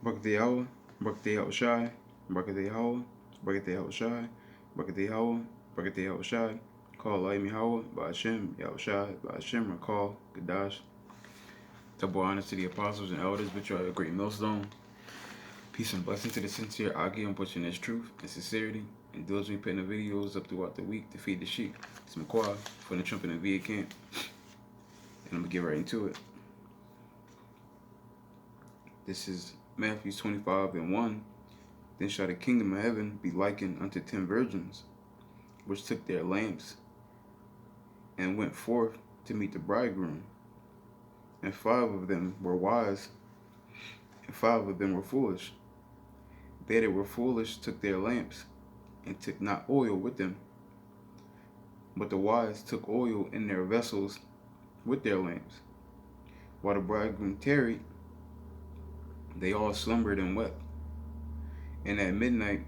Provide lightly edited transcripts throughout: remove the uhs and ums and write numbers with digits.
Barakatah Yahweh, Barakatah Yahweh Shai, Barakatah Yahweh, Barakatah Yahweh Shai, Barakatah Yahweh, Barakatah Yahweh Shai, Call Laim Yahweh, Ba'ashem, Yahweh Shai, Ba'ashem, Rakal, Gadash. Double honors to the apostles and elders, which are a great millstone. Peace and blessing to the sincere Agi on pushing this truth and sincerity, and those we putting the videos up throughout the week to feed the sheep. It's McQuad from the Trump and VA camp, and I'm gonna get right into it. This is Matthew 25:1. Then shall the kingdom of heaven be likened unto 10 virgins, which took their lamps and went forth to meet the bridegroom. And 5 of them were wise, and 5 of them were foolish. They that were foolish took their lamps, and took not oil with them. But the wise took oil in their vessels with their lamps. While the bridegroom tarried, they all slumbered and wept. And at midnight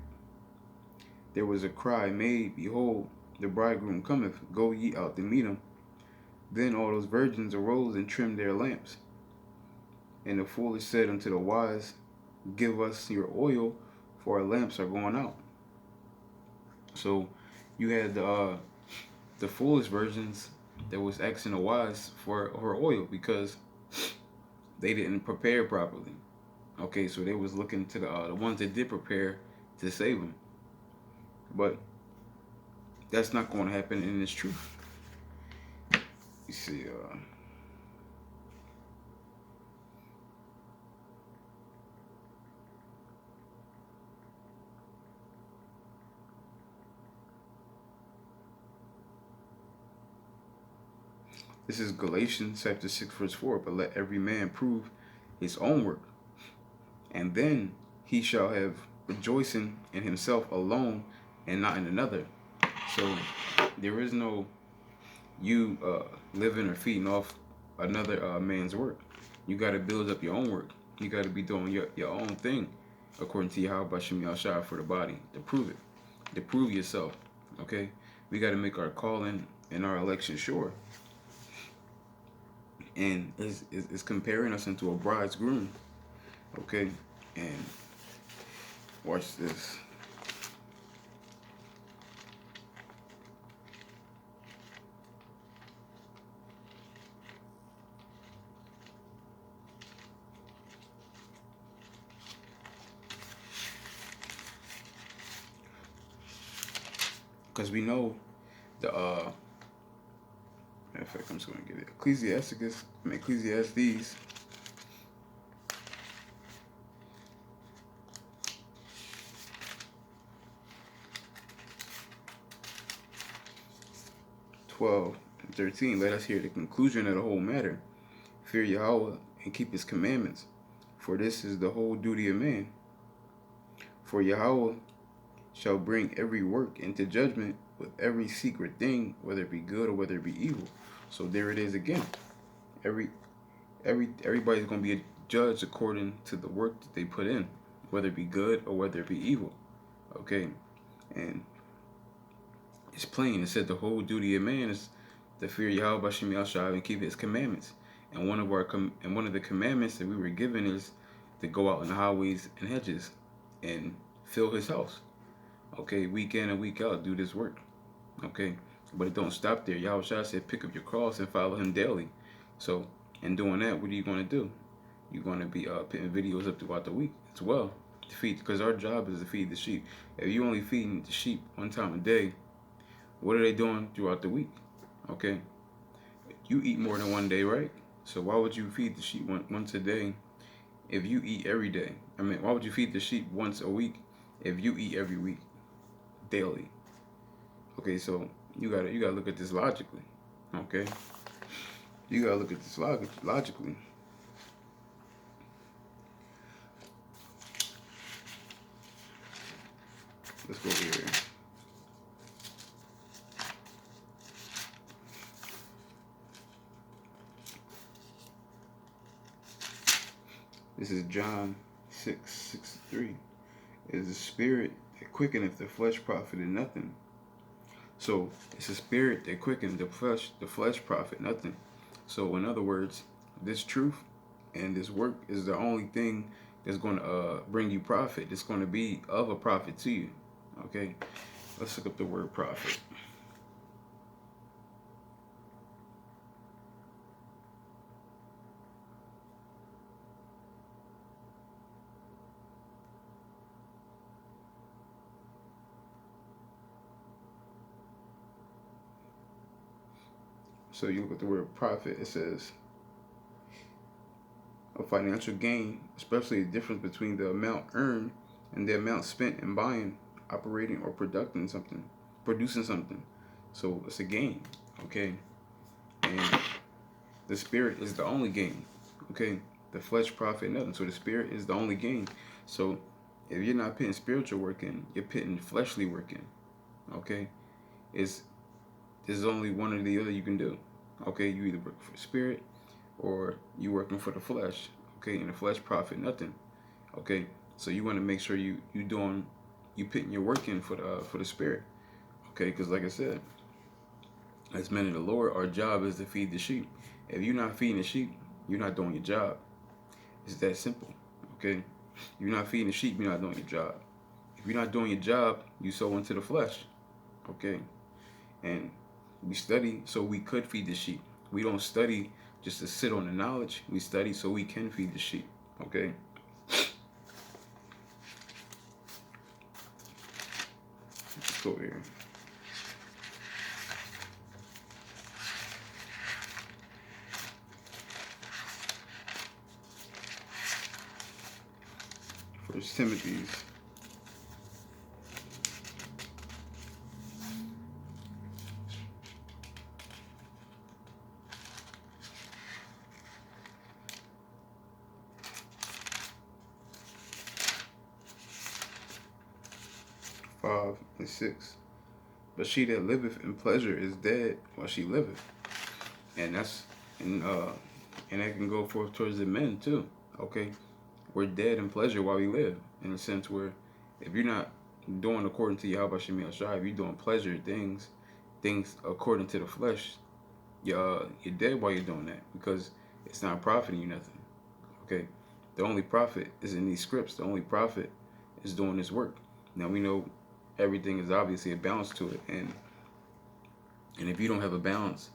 there was a cry made, Behold, the bridegroom cometh, go ye out to meet him. Then all those virgins arose and trimmed their lamps. And the foolish said unto the wise, Give us your oil, for our lamps are going out. So you had the foolish virgins that was asking the wise for her oil because they didn't prepare properly. Okay, so they was looking to the ones that did prepare to save them. But that's not going to happen in this truth. You see, this is Galatians chapter 6 verse 4. But let every man prove his own work, and then he shall have rejoicing in himself alone and not in another. So there is no you living or feeding off another man's work. You got to build up your own work. You got to be doing your own thing according to Yahweh Shem Yahshua for the body to prove it, to prove yourself. Okay, we got to make our calling and our election sure. And it's comparing us into a bridegroom. Okay, and watch this. Because we know the matter of fact, I'm just gonna get it. Ecclesiastes 12:13. Let us hear the conclusion of the whole matter. Fear Yahweh and keep his commandments, for this is the whole duty of man. For Yahweh shall bring every work into judgment with every secret thing, whether it be good or whether it be evil. So there it is again. Everybody's gonna be judged according to the work that they put in, whether it be good or whether it be evil. Okay, and it's plain. It said the whole duty of man is to fear Yahweh Shem Yahshua and keep his commandments. And one of the commandments that we were given is to go out in the highways and hedges and fill his house. Okay, week in and week out, do this work. Okay, but it don't stop there. Yahweh said, pick up your cross and follow him daily. So, in doing that, what are you going to do? You're going to be putting videos up throughout the week as well to feed, because our job is to feed the sheep. If you only feeding the sheep one time a day, what are they doing throughout the week? Okay, you eat more than one day, right? So why would you feed the sheep once a day if you eat every day? I mean, why would you feed the sheep once a week if you eat every week, daily? Okay, so you gotta look at this logically. Okay, you gotta look at this logically. Let's go over here. This is John 6:63. It is the spirit that quickeneth, the flesh profited nothing. So it's a spirit that quickens the flesh profit nothing. So in other words, this truth and this work is the only thing that's going to bring you profit. It's going to be of a profit to you. Okay, let's look up the word profit. So you look at the word profit, it says a financial gain, especially the difference between the amount earned and the amount spent in buying, operating, or producing something. So it's a gain, okay? And the spirit is the only gain, okay? The flesh profit nothing. So the spirit is the only gain. So if you're not putting spiritual work in, you're putting fleshly work in, okay? It's There's only one or the other you can do. Okay, you either work for spirit or you working for the flesh. Okay, and the flesh profit nothing. Okay, so you want to make sure you putting your work in for the spirit. Okay, because like I said, as men of the Lord, our job is to feed the sheep. If you're not feeding the sheep, you're not doing your job. It's that simple. Okay, if you're not feeding the sheep, you're not doing your job. If you're not doing your job, you sow into the flesh. Okay, and we study so we could feed the sheep. We don't study just to sit on the knowledge. We study so we can feed the sheep. Okay? Let's go here. First Timothy's 5 and 6. But she that liveth in pleasure is dead while she liveth. And that's and that can go forth towards the men too. Okay? We're dead in pleasure while we live. In a sense where if you're not doing according to Yahweh Shemi Shai, if you're doing pleasure things according to the flesh, you're dead while you're doing that because it's not profiting you nothing. Okay? The only profit is in these scripts. The only profit is doing this work. Now we know everything is obviously a balance to it, and if you don't have a balance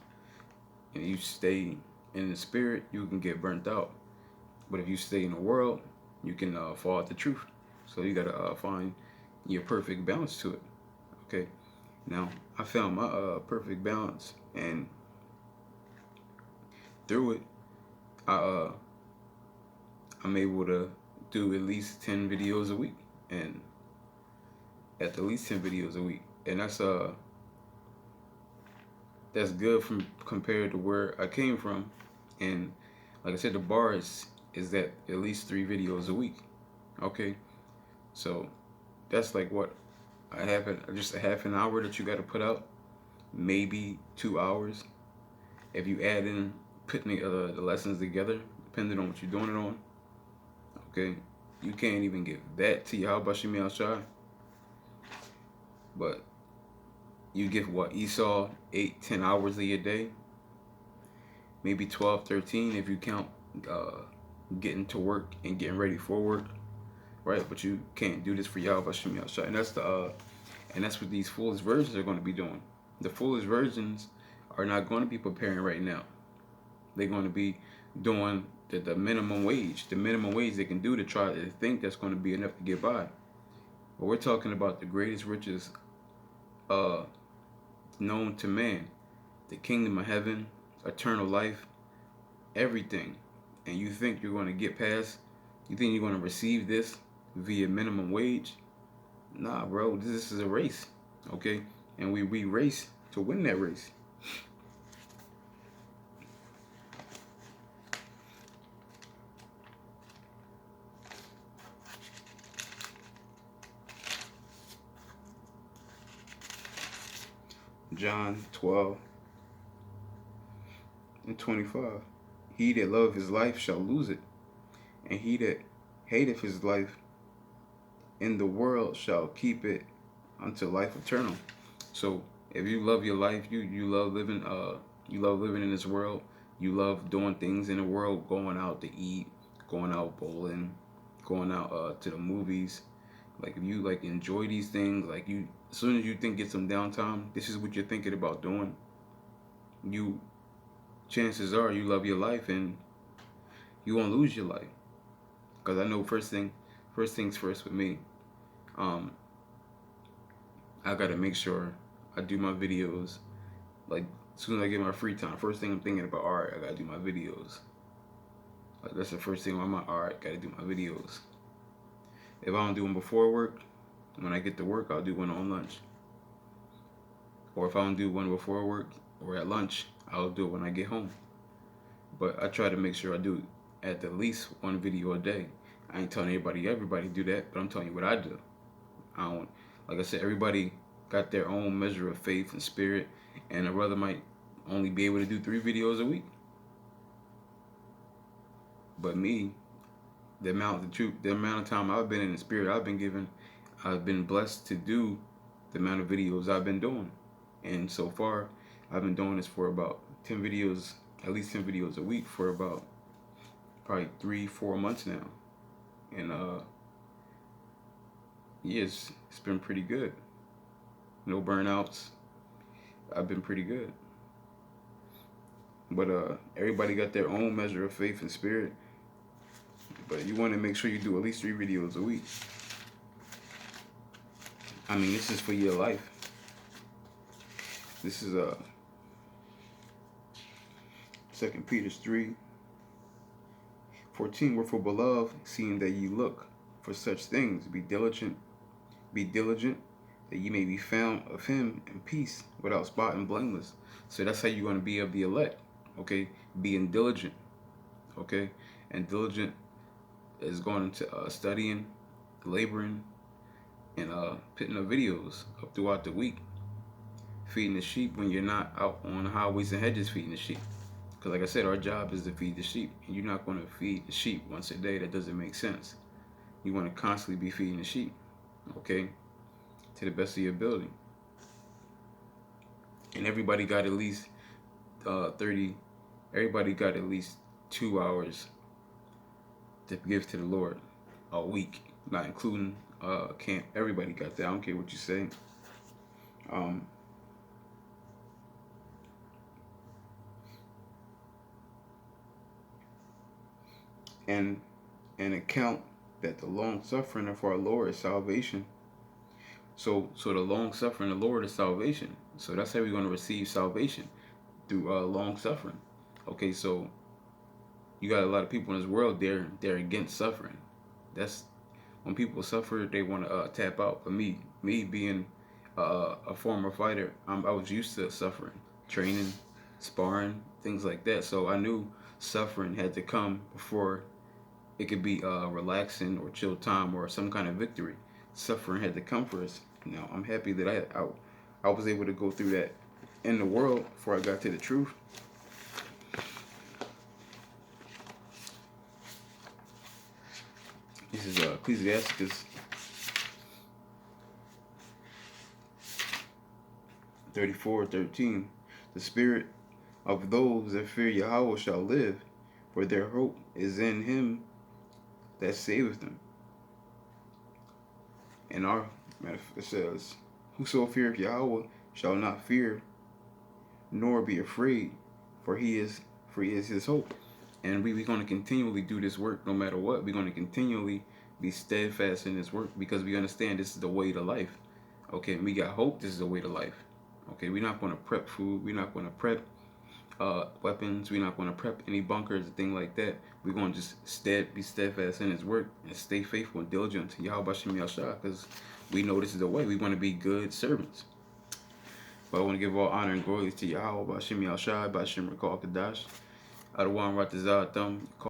and you stay in the spirit, you can get burnt out. But if you stay in the world, you can fall out the truth. So you gotta find your perfect balance to it. Okay. Now I found my perfect balance, and through it, I'm able to do at least 10 videos a week, and at least 10 videos a week, and that's good from compared to where I came from. And like I said, the bar is that at least 3 videos a week. Okay, so that's like what just a half an hour that you got to put out, maybe 2 hours if you add in putting the lessons together, depending on what you're doing it on. Okay, you can't even get that to Yahweh Shemi Shai, but you give what Esau 8-10 hours of your day, maybe 12-13 if you count getting to work and getting ready for work, right? But you can't do this for Yahweh Shemi Shai, and that's what these foolish virgins are going to be doing. The foolish virgins are not going to be preparing right now. They're going to be doing the minimum wage. The minimum wage they can do to try to think that's going to be enough to get by. But we're talking about the greatest riches known to man, the kingdom of heaven, eternal life, everything. And you think you're going to get past, you think you're going to receive this via minimum wage? Nah, bro, this is a race, okay? And we race to win that race. John 12:25. He that loveth his life shall lose it, and he that hateth his life in the world shall keep it unto life eternal. So if you love your life, you love living in this world, you love doing things in the world, going out to eat, going out bowling, going out to the movies. Like if you like enjoy these things, like you, as soon as you think get some downtime, this is what you're thinking about doing. You, chances are you love your life and you won't lose your life. Cause I know first things first with me. Um, I gotta make sure I do my videos. Like as soon as I get my free time, first thing I'm thinking about, all right, I gotta do my videos. Like that's the first thing on my, all right, gotta do my videos. If I don't do them before work, when I get to work, I'll do one on lunch. Or if I don't do one before work or at lunch, I'll do it when I get home. But I try to make sure I do at the least one video a day. I ain't telling everybody do that, but I'm telling you what I do. I don't, like I said, everybody got their own measure of faith and spirit, and a brother might only be able to do 3 videos a week. But me, the amount of time I've been in the spirit I've been given, I've been blessed to do the amount of videos I've been doing. And so far, I've been doing this for about 10 videos, at least 10 videos a week for about probably 3-4 months now. And yeah, it's been pretty good. No burnouts. I've been pretty good. But everybody got their own measure of faith and spirit. But you want to make sure you do at least 3 videos a week. I mean, this is for your life. This is 2 Peter 3:14. Wherefore, beloved, seeing that ye look for such things, be diligent that ye may be found of him in peace, without spot and blameless. So that's how you're going to be of the elect. Okay, being diligent. Okay, and diligent is going into studying, laboring, and putting up videos up throughout the week, feeding the sheep when you're not out on the highways and hedges feeding the sheep. Because like I said, our job is to feed the sheep, and you're not going to feed the sheep once a day. That doesn't make sense. You want to constantly be feeding the sheep, okay, to the best of your ability. And everybody got at least 30. Everybody got at least 2 hours to give to the Lord a week, not including camp. Everybody got that. I don't care what you say. And account that the long suffering of our Lord is salvation. So the long suffering of the Lord is salvation. So that's how we're going to receive salvation, through long suffering. Okay, so you got a lot of people in this world, they're against suffering. That's when people suffer, they want to tap out. But me being a former fighter, I was used to suffering, training, sparring, things like that. So I knew suffering had to come before it could be relaxing or chill time or some kind of victory. Suffering had to come first. Now I'm happy that I was able to go through that in the world before I got to the truth. This is Ecclesiastes 34:13. The spirit of those that fear Yahweh shall live, for their hope is in him that saveth them. And it says, whoso feareth Yahweh shall not fear, nor be afraid, for he is his hope. And we're going to continually do this work no matter what. We're going to continually be steadfast in this work because we understand this is the way to life. Okay, and we got hope. This is the way to life. Okay, we're not going to prep food. We're not going to prep weapons. We're not going to prep any bunkers or thing like that. We're going to just be steadfast in his work and stay faithful and diligent to Yahweh Shem Yahshua, because we know this is the way. We want to be good servants. But I want to give all honor and glory to Yahweh Shem Yahshua, Bashem Rakal Kadash, Adawan Ratazah Thumb.